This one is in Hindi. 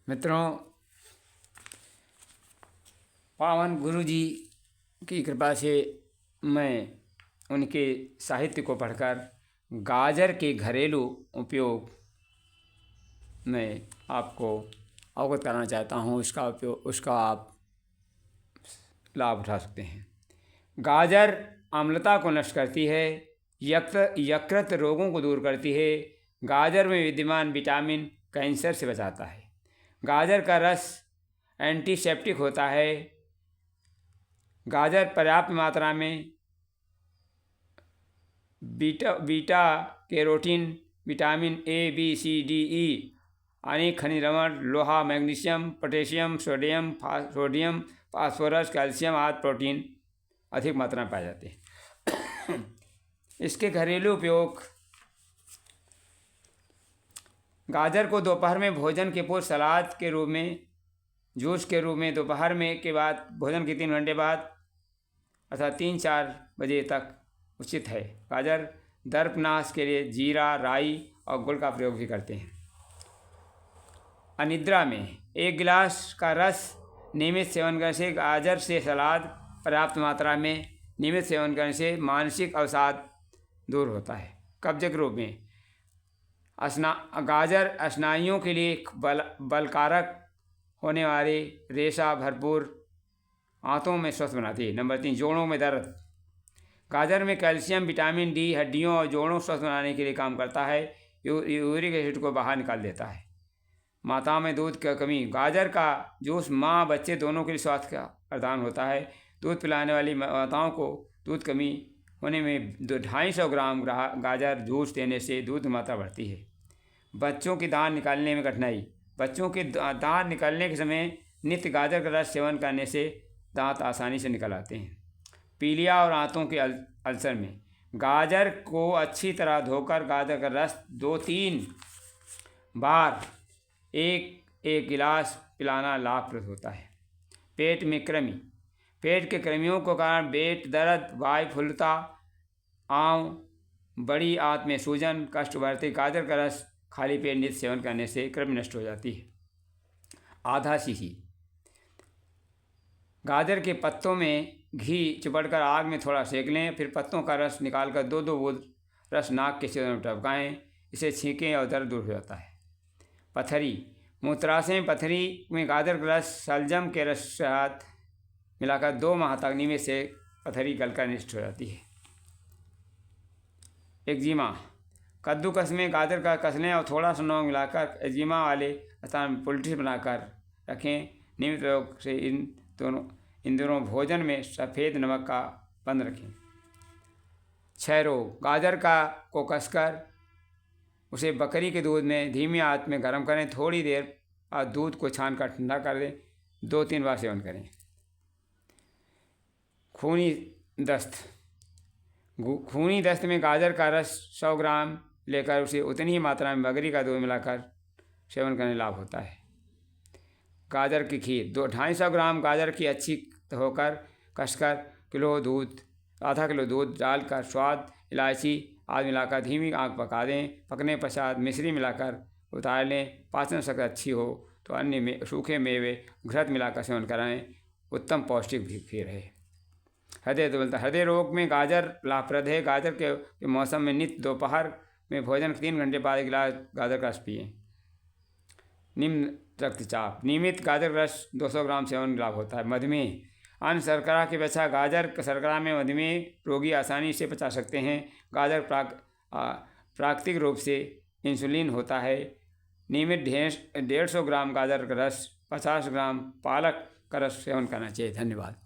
मित्रों, पावन गुरु जी की कृपा से मैं उनके साहित्य को पढ़कर गाजर के घरेलू उपयोग में आपको अवगत कराना चाहता हूँ। उसका आप लाभ उठा सकते हैं। गाजर अम्लता को नष्ट करती है, यकृत रोगों को दूर करती है। गाजर में विद्यमान विटामिन कैंसर से बचाता है। गाजर का रस एंटीसेप्टिक होता है। गाजर पर्याप्त मात्रा में beta carotene, vitamin A, B, C, D, E, अनेक खनिज लवण, लोहा, magnesium, potassium, sodium, phosphorus, calcium आदि प्रोटीन अधिक मात्रा में पाए जाते हैं। इसके घरेलू उपयोग: गाजर को दोपहर में भोजन के पूर्व सलाद के रूप में, जूस के रूप में दोपहर में के बाद, भोजन के 3 घंटे बाद अर्थात 3-4 बजे तक उचित है। गाजर दर्पनाश के लिए जीरा, राई और गुड़ का प्रयोग भी करते हैं। अनिद्रा में 1 गिलास का रस नियमित सेवन करने से, गाजर से सलाद पर्याप्त मात्रा में नियमित सेवन करने से मानसिक अवसाद दूर होता है। कब्ज के रूप में गाजर स्नायुओं के लिए बलकारक होने वाले रेशा भरपूर आंतों में स्वस्थ बनाती है। नंबर 3, जोड़ों में दर्द। गाजर में कैल्शियम, विटामिन डी हड्डियों और जोड़ों स्वस्थ बनाने के लिए काम करता है। यूरिक एसिड को बाहर निकाल देता है। माताओं में दूध की कमी। गाजर का जूस माँ बच्चे दोनों के लिए स्वास्थ्य का प्रदान होता है। दूध पिलाने वाली माताओं को दूध कमी होने में 250 ग्राम गाजर जूस देने से दूध की मात्रा बढ़ती है। बच्चों की दांत निकालने में कठिनाई। बच्चों के दांत निकालने के समय नित्य गाजर का रस सेवन करने से दांत आसानी से निकल आते हैं। पीलिया और आंतों के अल्सर में गाजर को अच्छी तरह धोकर गाजर का रस 2-3 बार एक गिलास पिलाना लाभप्रद होता है। पेट में कृमि। पेट के कृमियों के कारण पेट दर्द, वायुफुल्लता, आंव, बड़ी आंत में सूजन, कष्ट बढ़ते। गाजर का रस खाली पेट नित्य सेवन करने से कृमि नष्ट हो जाती है। आधा सीसी गाजर के पत्तों में घी चिपड़कर आग में थोड़ा सेक लें, फिर पत्तों का रस निकालकर 2-2 बूंद रस नाक के छेदों में टपकाएं। इसे छींकें और दर्द दूर हो जाता है। पथरी। मूत्राशय पथरी में गाजर का रस शलजम के रस के साथ मिलाकर 2 माह तक नियमित से पथरी गलकर नष्ट हो जाती है। एक्जिमा। कद्दूकस में गाजर का कस लें और थोड़ा सा नमक मिलाकर एक्जिमा वाले स्थान में पोल्ट्री बनाकर रखें। नियमित प्रयोग से इन दोनों भोजन में सफ़ेद नमक का बंद रखें। क्षय रोग। गाजर को कसकर उसे बकरी के दूध में धीमी आंच में गर्म करें। थोड़ी देर बाद दूध को छानकर ठंडा कर दें। 2-3 बार सेवन करें। खूनी दस्त। खूनी दस्त में गाजर का रस 100 ग्राम लेकर उसे उतनी ही मात्रा में बकरी का दूध मिलाकर सेवन करने लाभ होता है। गाजर की खीर। 250 ग्राम गाजर की अच्छी धोकर कसकर आधा किलो दूध डालकर स्वाद, इलायची आदि मिलाकर धीमी आंच पका दें। पकने पश्चात मिश्री मिलाकर उतार लें। पाचन शक्ति अच्छी हो तो अन्य सूखे मेवे घृत मिलाकर सेवन कराएं। उत्तम पौष्टिक भी खीर है। हृदय रोग में गाजर लाभप्रद है। गाजर के मौसम में नित्य दोपहर में भोजन के 3 घंटे बाद 1 गिलास गाजर का रस पिएं। निम्न रक्तचाप। नियमित गाजर रस 200 ग्राम सेवन लाभ होता है। मधुमेह। अन्य शर्करा की अपेक्षा गाजर शर्करा में मधुमेह रोगी आसानी से पचा सकते हैं। गाजर प्राकृतिक रूप से इंसुलिन होता है। नियमित 150 ग्राम गाजर का रस, 50 ग्राम पालक का रस सेवन करना चाहिए। धन्यवाद।